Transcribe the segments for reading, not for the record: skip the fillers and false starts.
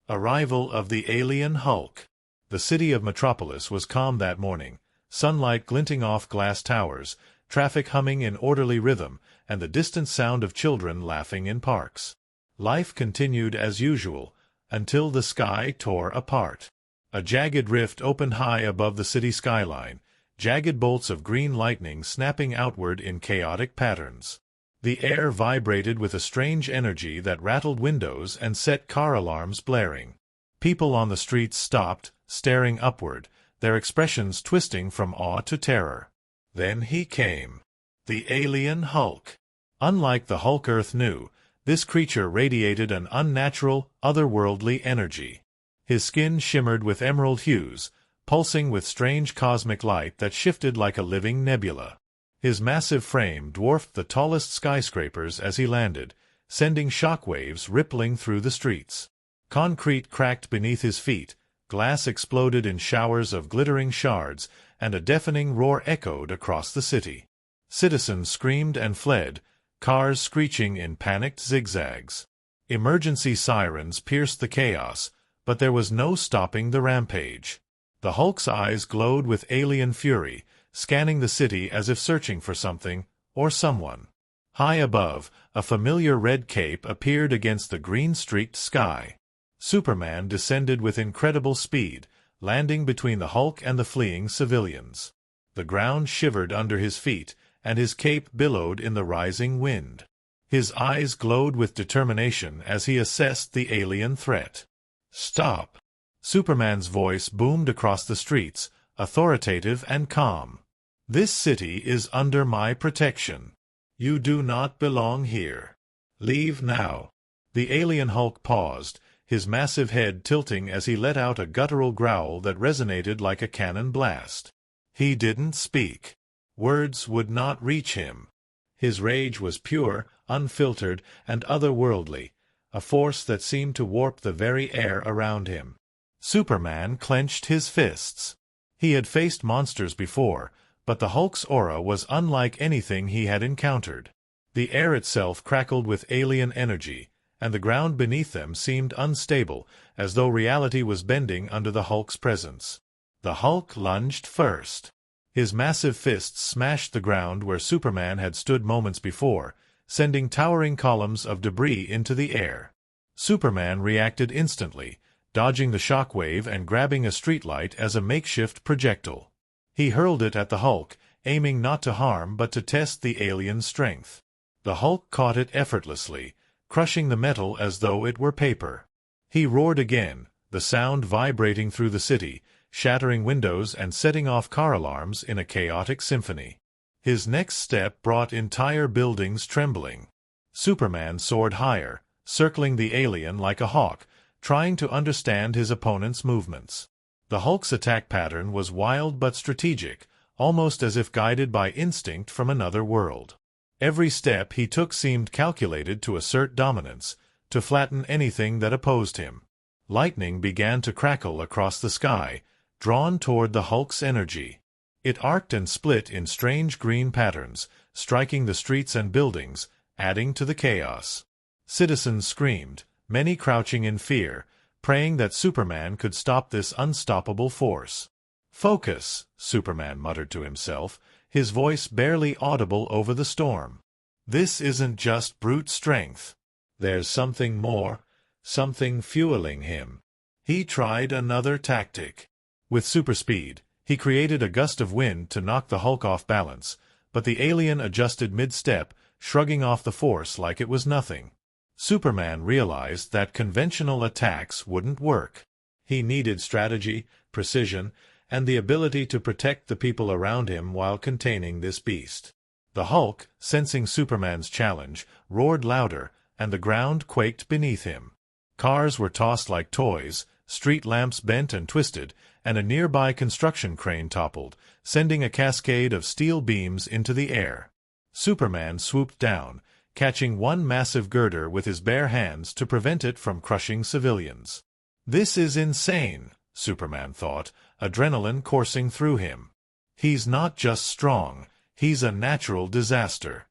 Arrival of the alien Hulk. The city of Metropolis was calm that morning, sunlight glinting off glass towers, traffic humming in orderly rhythm, and the distant sound of children laughing in parks. Life continued as usual, until the sky tore apart. A jagged rift opened high above the city skyline, jagged bolts of green lightning snapping outward in chaotic patterns. The air vibrated with a strange energy that rattled windows and set car alarms blaring. People on the streets stopped, staring upward, their expressions twisting from awe to terror. Then he came. The alien Hulk. Unlike the Hulk Earth knew, this creature radiated an unnatural, otherworldly energy. His skin shimmered with emerald hues, pulsing with strange cosmic light that shifted like a living nebula. His massive frame dwarfed the tallest skyscrapers as he landed, sending shockwaves rippling through the streets. Concrete cracked beneath his feet, glass exploded in showers of glittering shards, and a deafening roar echoed across the city. Citizens screamed and fled, cars screeching in panicked zigzags. Emergency sirens pierced the chaos, but there was no stopping the rampage. The Hulk's eyes glowed with alien fury, scanning the city as if searching for something, or someone. High above, a familiar red cape appeared against the green-streaked sky. Superman descended with incredible speed, landing between the Hulk and the fleeing civilians. The ground shivered under his feet, and his cape billowed in the rising wind. His eyes glowed with determination as he assessed the alien threat. "Stop!" Superman's voice boomed across the streets, authoritative and calm. "This city is under my protection. You do not belong here. Leave now." The alien Hulk paused, his massive head tilting as he let out a guttural growl that resonated like a cannon blast. He didn't speak. Words would not reach him. His rage was pure, unfiltered, and otherworldly, a force that seemed to warp the very air around him. Superman clenched his fists. He had faced monsters before, but the Hulk's aura was unlike anything he had encountered. The air itself crackled with alien energy, and the ground beneath them seemed unstable, as though reality was bending under the Hulk's presence. The Hulk lunged first. His massive fists smashed the ground where Superman had stood moments before, sending towering columns of debris into the air. Superman reacted instantly, dodging the shockwave and grabbing a streetlight as a makeshift projectile. He hurled it at the Hulk, aiming not to harm but to test the alien's strength. The Hulk caught it effortlessly, crushing the metal as though it were paper. He roared again, the sound vibrating through the city, shattering windows and setting off car alarms in a chaotic symphony. His next step brought entire buildings trembling. Superman soared higher, circling the alien like a hawk, trying to understand his opponent's movements. The Hulk's attack pattern was wild but strategic, almost as if guided by instinct from another world. Every step he took seemed calculated to assert dominance, to flatten anything that opposed him. Lightning began to crackle across the sky, drawn toward the Hulk's energy. It arced and split in strange green patterns, striking the streets and buildings, adding to the chaos. Citizens screamed, many crouching in fear, praying that Superman could stop this unstoppable force. "Focus," Superman muttered to himself, his voice barely audible over the storm. "This isn't just brute strength. There's something more, something fueling him." He tried another tactic. With superspeed, he created a gust of wind to knock the Hulk off balance, but the alien adjusted mid-step, shrugging off the force like it was nothing. Superman realized that conventional attacks wouldn't work. He needed strategy, precision, and the ability to protect the people around him while containing this beast. The Hulk, sensing Superman's challenge, roared louder, and the ground quaked beneath him. Cars were tossed like toys, street lamps bent and twisted, and a nearby construction crane toppled, sending a cascade of steel beams into the air. Superman swooped down, catching one massive girder with his bare hands to prevent it from crushing civilians. "This is insane," Superman thought, adrenaline coursing through him. "He's not just strong, he's a natural disaster."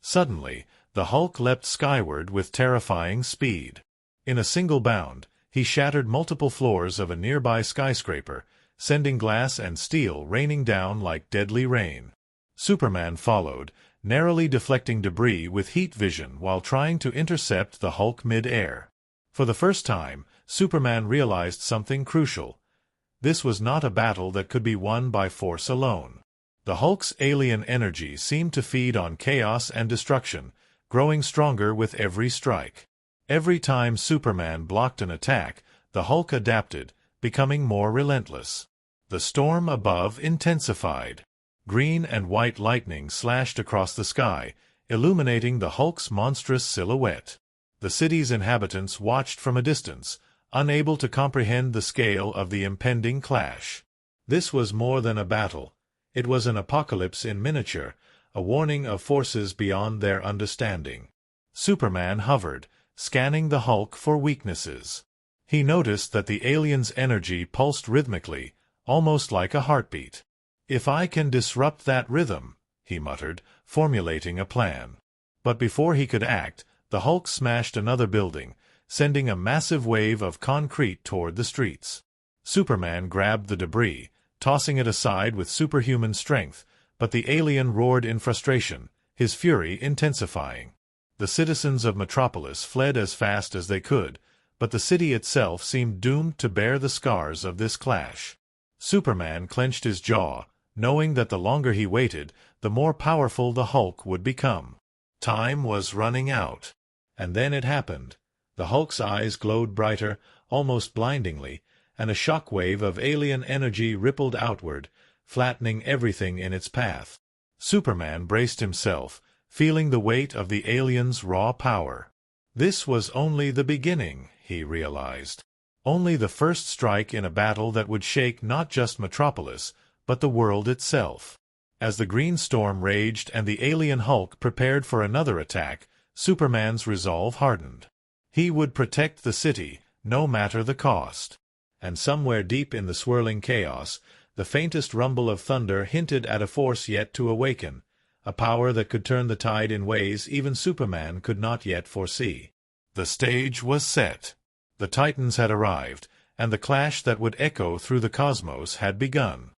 Suddenly, the Hulk leapt skyward with terrifying speed. In a single bound, He shattered multiple floors of a nearby skyscraper, sending glass and steel raining down like deadly rain. Superman followed, narrowly deflecting debris with heat vision while trying to intercept the Hulk mid-air. For the first time, Superman realized something crucial. This was not a battle that could be won by force alone. The Hulk's alien energy seemed to feed on chaos and destruction, growing stronger with every strike. Every time Superman blocked an attack, the Hulk adapted, becoming more relentless. The storm above intensified. Green and white lightning slashed across the sky, illuminating the Hulk's monstrous silhouette. The city's inhabitants watched from a distance, unable to comprehend the scale of the impending clash. This was more than a battle. It was an apocalypse in miniature, a warning of forces beyond their understanding. Superman hovered, scanning the Hulk for weaknesses. He noticed that the alien's energy pulsed rhythmically, almost like a heartbeat. "If I can disrupt that rhythm," he muttered, formulating a plan. But before he could act, the Hulk smashed another building, sending a massive wave of concrete toward the streets. Superman grabbed the debris, tossing it aside with superhuman strength, but the alien roared in frustration, his fury intensifying. The citizens of Metropolis fled as fast as they could, but the city itself seemed doomed to bear the scars of this clash. Superman clenched his jaw, knowing that the longer he waited, the more powerful the Hulk would become. Time was running out. And then it happened. The Hulk's eyes glowed brighter, almost blindingly, and a shockwave of alien energy rippled outward, flattening everything in its path. Superman braced himself, feeling the weight of the alien's raw power. This was only the beginning, he realized. Only the first strike in a battle that would shake not just Metropolis, but the world itself. As the green storm raged and the alien Hulk prepared for another attack, Superman's resolve hardened. He would protect the city, no matter the cost. And somewhere deep in the swirling chaos, the faintest rumble of thunder hinted at a force yet to awaken, a power that could turn the tide in ways even Superman could not yet foresee. The stage was set. The Titans had arrived, and the clash that would echo through the cosmos had begun.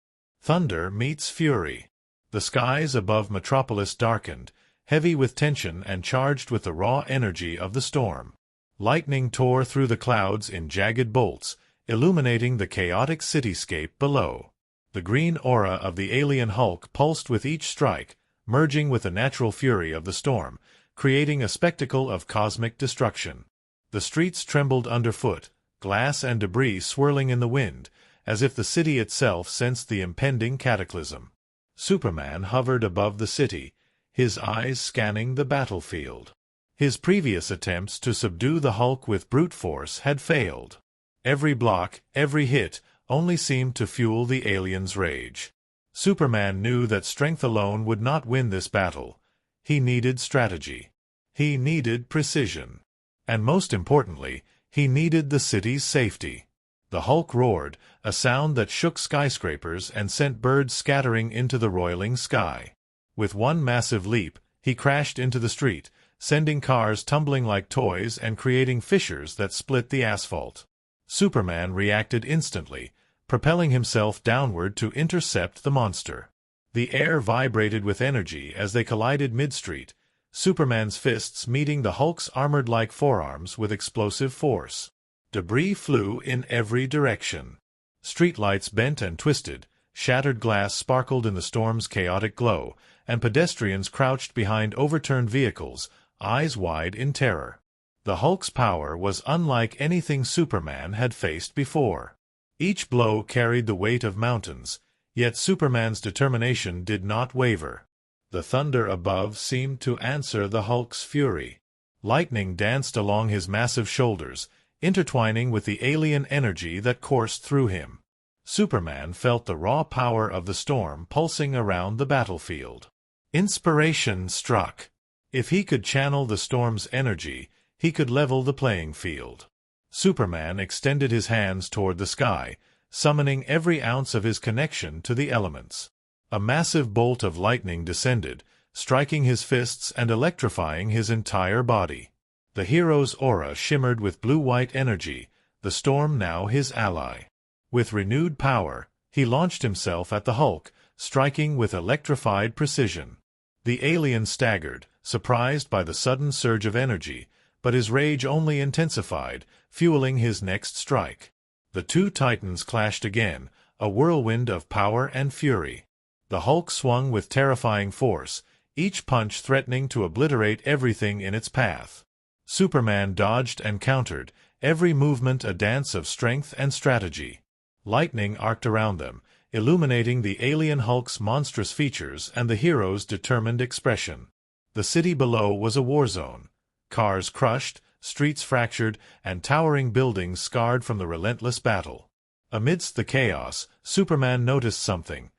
Thunder meets fury. The skies above Metropolis darkened, heavy with tension and charged with the raw energy of the storm. Lightning tore through the clouds in jagged bolts, illuminating the chaotic cityscape below. The green aura of the alien Hulk pulsed with each strike, merging with the natural fury of the storm, creating a spectacle of cosmic destruction. The streets trembled underfoot, glass and debris swirling in the wind, as if the city itself sensed the impending cataclysm. Superman hovered above the city, his eyes scanning the battlefield. His previous attempts to subdue the Hulk with brute force had failed. Every block, every hit, only seemed to fuel the alien's rage. Superman knew that strength alone would not win this battle. He needed strategy. He needed precision. And most importantly, he needed the city's safety. The Hulk roared, a sound that shook skyscrapers and sent birds scattering into the roiling sky. With one massive leap, he crashed into the street, sending cars tumbling like toys and creating fissures that split the asphalt. Superman reacted instantly, propelling himself downward to intercept the monster. The air vibrated with energy as they collided mid-street, Superman's fists meeting the Hulk's armored-like forearms with explosive force. Debris flew in every direction. Streetlights bent and twisted, shattered glass sparkled in the storm's chaotic glow, and pedestrians crouched behind overturned vehicles, eyes wide in terror. The Hulk's power was unlike anything Superman had faced before. Each blow carried the weight of mountains, yet Superman's determination did not waver. The thunder above seemed to answer the Hulk's fury. Lightning danced along his massive shoulders, intertwining with the alien energy that coursed through him. Superman felt the raw power of the storm pulsing around the battlefield. Inspiration struck. If he could channel the storm's energy, he could level the playing field. Superman extended his hands toward the sky, summoning every ounce of his connection to the elements. A massive bolt of lightning descended, striking his fists and electrifying his entire body. The hero's aura shimmered with blue-white energy, the storm now his ally. With renewed power, he launched himself at the Hulk, striking with electrified precision. The alien staggered, surprised by the sudden surge of energy, but his rage only intensified, fueling his next strike. The two titans clashed again, a whirlwind of power and fury. The Hulk swung with terrifying force, each punch threatening to obliterate everything in its path. Superman dodged and countered, every movement a dance of strength and strategy. Lightning arced around them, illuminating the alien Hulk's monstrous features and the hero's determined expression. The city below was a war zone. Cars crushed, streets fractured, and towering buildings scarred from the relentless battle. Amidst the chaos, Superman noticed something.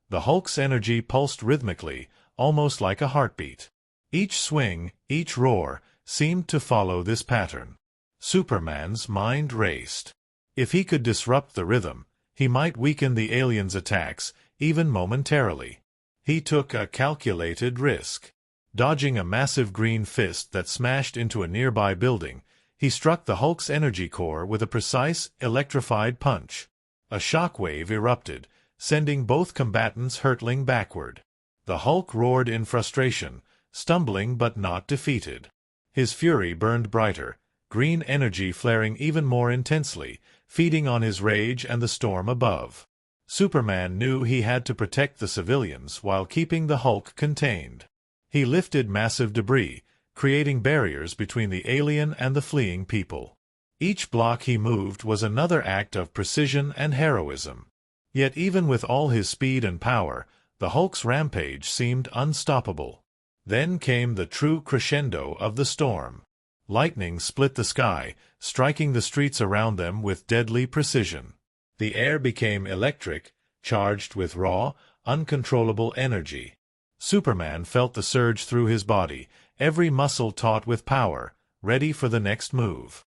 The Hulk's energy pulsed rhythmically, almost like a heartbeat. Each swing, each roar, seemed to follow this pattern. Superman's mind raced. If he could disrupt the rhythm, he might weaken the alien's attacks, even momentarily. He took a calculated risk. Dodging a massive green fist that smashed into a nearby building, he struck the Hulk's energy core with a precise, electrified punch. A shockwave erupted, sending both combatants hurtling backward. The Hulk roared in frustration, stumbling but not defeated. His fury burned brighter, green energy flaring even more intensely, feeding on his rage and the storm above. Superman knew he had to protect the civilians while keeping the Hulk contained. He lifted massive debris, creating barriers between the alien and the fleeing people. Each block he moved was another act of precision and heroism. Yet even with all his speed and power, the Hulk's rampage seemed unstoppable. Then came the true crescendo of the storm. Lightning split the sky, striking the streets around them with deadly precision. The air became electric, charged with raw, uncontrollable energy. Superman felt the surge through his body, every muscle taut with power, ready for the next move.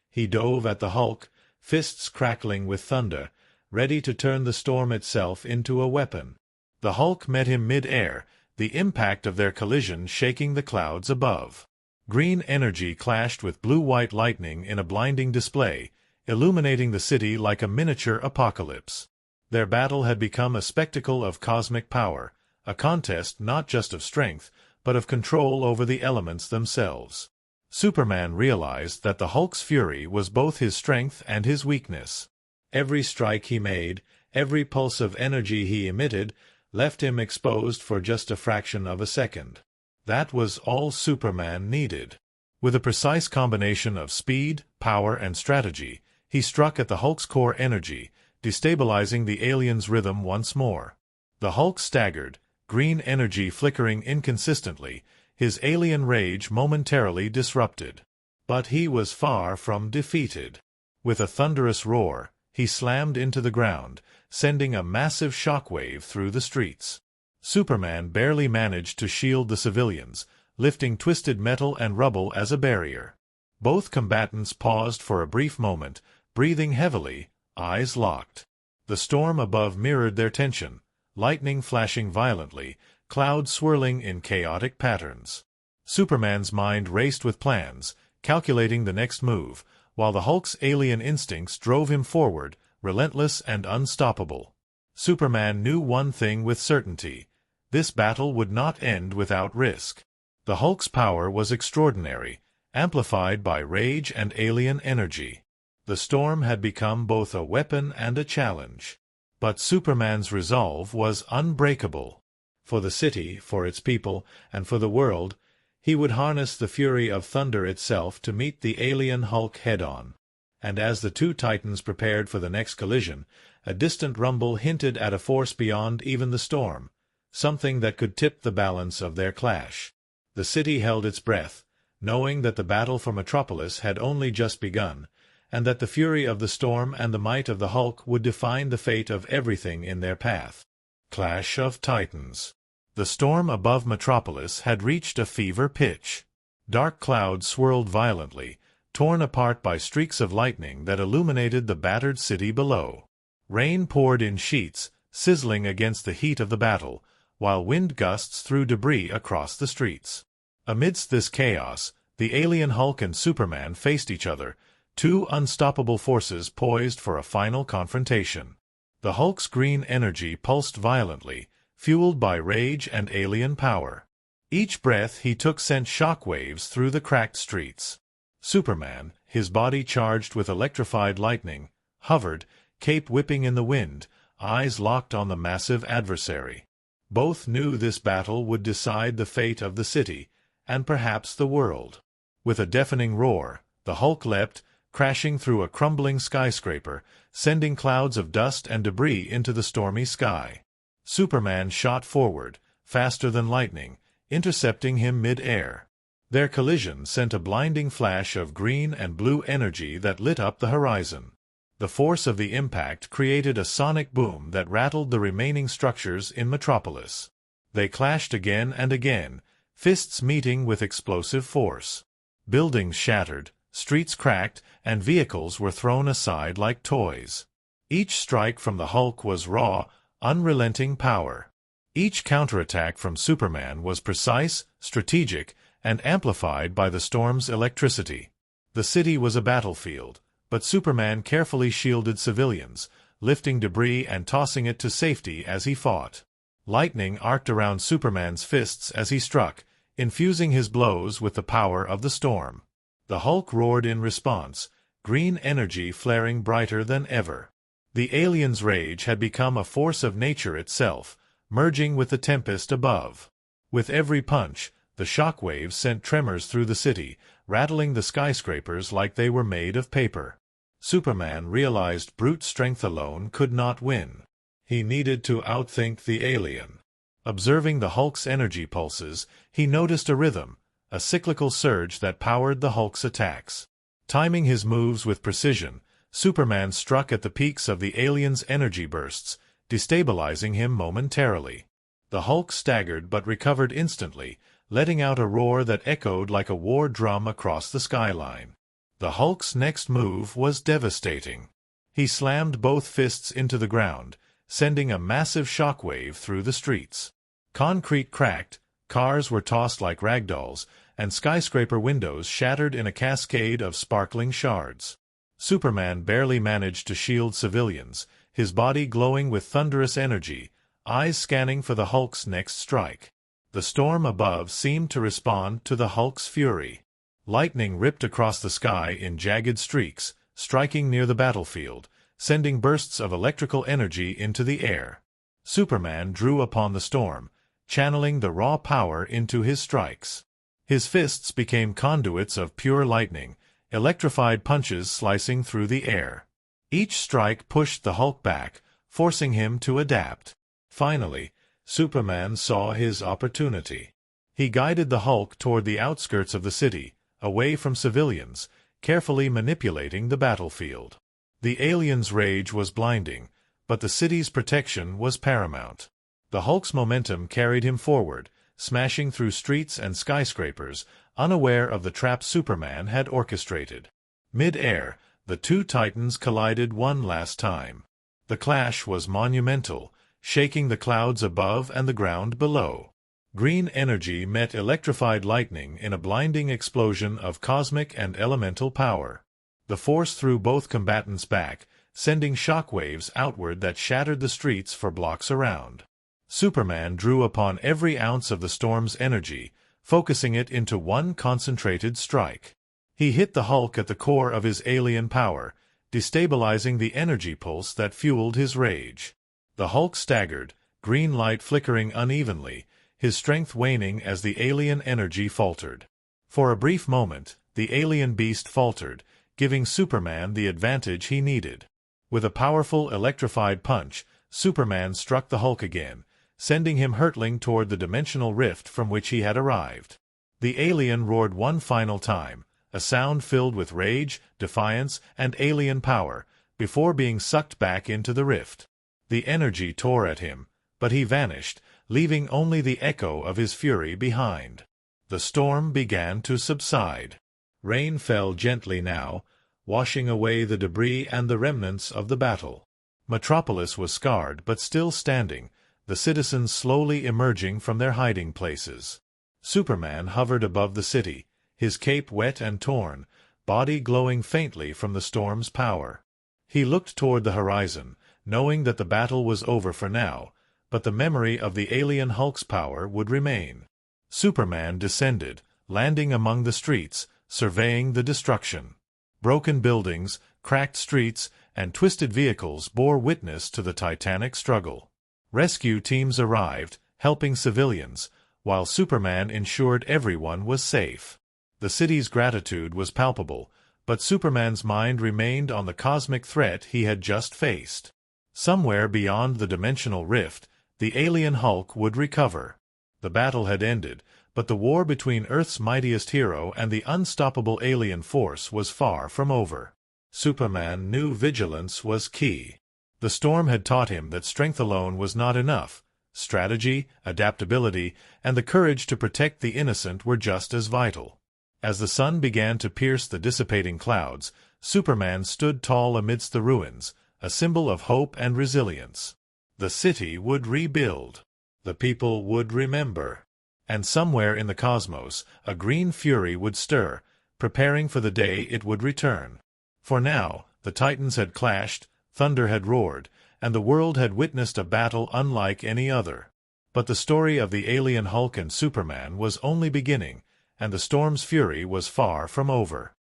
He dove at the Hulk, fists crackling with thunder, ready to turn the storm itself into a weapon. The Hulk met him mid-air, the impact of their collision shaking the clouds above. Green energy clashed with blue-white lightning in a blinding display, illuminating the city like a miniature apocalypse. Their battle had become a spectacle of cosmic power, a contest not just of strength, but of control over the elements themselves. Superman realized that the Hulk's fury was both his strength and his weakness. Every strike he made, every pulse of energy he emitted, left him exposed for just a fraction of a second. That was all Superman needed. With a precise combination of speed, power, and strategy, he struck at the Hulk's core energy, destabilizing the alien's rhythm once more. The Hulk staggered, green energy flickering inconsistently, his alien rage momentarily disrupted. But he was far from defeated. With a thunderous roar, he slammed into the ground, sending a massive shockwave through the streets. Superman barely managed to shield the civilians, lifting twisted metal and rubble as a barrier. Both combatants paused for a brief moment, breathing heavily, eyes locked. The storm above mirrored their tension, lightning flashing violently, clouds swirling in chaotic patterns. Superman's mind raced with plans, calculating the next move, while the Hulk's alien instincts drove him forward, relentless and unstoppable. Superman knew one thing with certainty: this battle would not end without risk. The Hulk's power was extraordinary, amplified by rage and alien energy. The storm had become both a weapon and a challenge. But Superman's resolve was unbreakable. For the city, for its people, and for the world, he would harness the fury of thunder itself to meet the alien Hulk head-on. And as the two titans prepared for the next collision, a distant rumble hinted at a force beyond even the storm, something that could tip the balance of their clash. The city held its breath, knowing that the battle for Metropolis had only just begun, and that the fury of the storm and the might of the Hulk would define the fate of everything in their path. Clash of Titans. The storm above Metropolis had reached a fever pitch. Dark clouds swirled violently, torn apart by streaks of lightning that illuminated the battered city below. Rain poured in sheets, sizzling against the heat of the battle, while wind gusts threw debris across the streets. Amidst this chaos, the alien Hulk and Superman faced each other, two unstoppable forces poised for a final confrontation. The Hulk's green energy pulsed violently, fueled by rage and alien power. Each breath he took sent shockwaves through the cracked streets. Superman, his body charged with electrified lightning, hovered, cape whipping in the wind, eyes locked on the massive adversary. Both knew this battle would decide the fate of the city, and perhaps the world. With a deafening roar, the Hulk leapt, crashing through a crumbling skyscraper, sending clouds of dust and debris into the stormy sky. Superman shot forward, faster than lightning, intercepting him mid-air. Their collision sent a blinding flash of green and blue energy that lit up the horizon. The force of the impact created a sonic boom that rattled the remaining structures in Metropolis. They clashed again and again, fists meeting with explosive force. Buildings shattered, streets cracked, and vehicles were thrown aside like toys. Each strike from the Hulk was raw, unrelenting power. Each counterattack from Superman was precise, strategic, and amplified by the storm's electricity. The city was a battlefield, but Superman carefully shielded civilians, lifting debris and tossing it to safety as he fought. Lightning arced around Superman's fists as he struck, infusing his blows with the power of the storm. The Hulk roared in response, green energy flaring brighter than ever. The alien's rage had become a force of nature itself, merging with the tempest above. With every punch, the shockwaves sent tremors through the city, rattling the skyscrapers like they were made of paper. Superman realized brute strength alone could not win. He needed to outthink the alien. Observing the Hulk's energy pulses, he noticed a rhythm, a cyclical surge that powered the Hulk's attacks. Timing his moves with precision, Superman struck at the peaks of the alien's energy bursts, destabilizing him momentarily. The Hulk staggered but recovered instantly, letting out a roar that echoed like a war drum across the skyline. The Hulk's next move was devastating. He slammed both fists into the ground, sending a massive shockwave through the streets. Concrete cracked, cars were tossed like ragdolls, and skyscraper windows shattered in a cascade of sparkling shards. Superman barely managed to shield civilians, his body glowing with thunderous energy, eyes scanning for the Hulk's next strike. The storm above seemed to respond to the Hulk's fury. Lightning ripped across the sky in jagged streaks, striking near the battlefield, sending bursts of electrical energy into the air. Superman drew upon the storm, channeling the raw power into his strikes. His fists became conduits of pure lightning, electrified punches slicing through the air. Each strike pushed the Hulk back, forcing him to adapt. Finally, Superman saw his opportunity. He guided the Hulk toward the outskirts of the city, away from civilians, carefully manipulating the battlefield. The alien's rage was blinding, but the city's protection was paramount. The Hulk's momentum carried him forward, smashing through streets and skyscrapers, unaware of the trap Superman had orchestrated. Mid-air, the two titans collided one last time. The clash was monumental, shaking the clouds above and the ground below. Green energy met electrified lightning in a blinding explosion of cosmic and elemental power. The force threw both combatants back, sending shockwaves outward that shattered the streets for blocks around. Superman drew upon every ounce of the storm's energy, focusing it into one concentrated strike. He hit the Hulk at the core of his alien power, destabilizing the energy pulse that fueled his rage. The Hulk staggered, green light flickering unevenly, his strength waning as the alien energy faltered. For a brief moment, the alien beast faltered, giving Superman the advantage he needed. With a powerful electrified punch, Superman struck the Hulk again, sending him hurtling toward the dimensional rift from which he had arrived. The alien roared one final time, a sound filled with rage, defiance, and alien power, before being sucked back into the rift. The energy tore at him, but he vanished, leaving only the echo of his fury behind. The storm began to subside. Rain fell gently now, washing away the debris and the remnants of the battle. Metropolis was scarred but still standing, the citizens slowly emerging from their hiding places. Superman hovered above the city, his cape wet and torn, body glowing faintly from the storm's power. He looked toward the horizon, knowing that the battle was over for now, but the memory of the alien Hulk's power would remain. Superman descended, landing among the streets, surveying the destruction. Broken buildings, cracked streets, and twisted vehicles bore witness to the titanic struggle. Rescue teams arrived, helping civilians, while Superman ensured everyone was safe. The city's gratitude was palpable, but Superman's mind remained on the cosmic threat he had just faced. Somewhere beyond the dimensional rift, the alien Hulk would recover. The battle had ended, but the war between Earth's mightiest hero and the unstoppable alien force was far from over. Superman knew vigilance was key. The storm had taught him that strength alone was not enough. Strategy, adaptability, and the courage to protect the innocent were just as vital. As the sun began to pierce the dissipating clouds, Superman stood tall amidst the ruins, a symbol of hope and resilience. The city would rebuild. The people would remember. And somewhere in the cosmos, a green fury would stir, preparing for the day it would return. For now, the Titans had clashed, thunder had roared, and the world had witnessed a battle unlike any other. But the story of the alien Hulk and Superman was only beginning, and the storm's fury was far from over.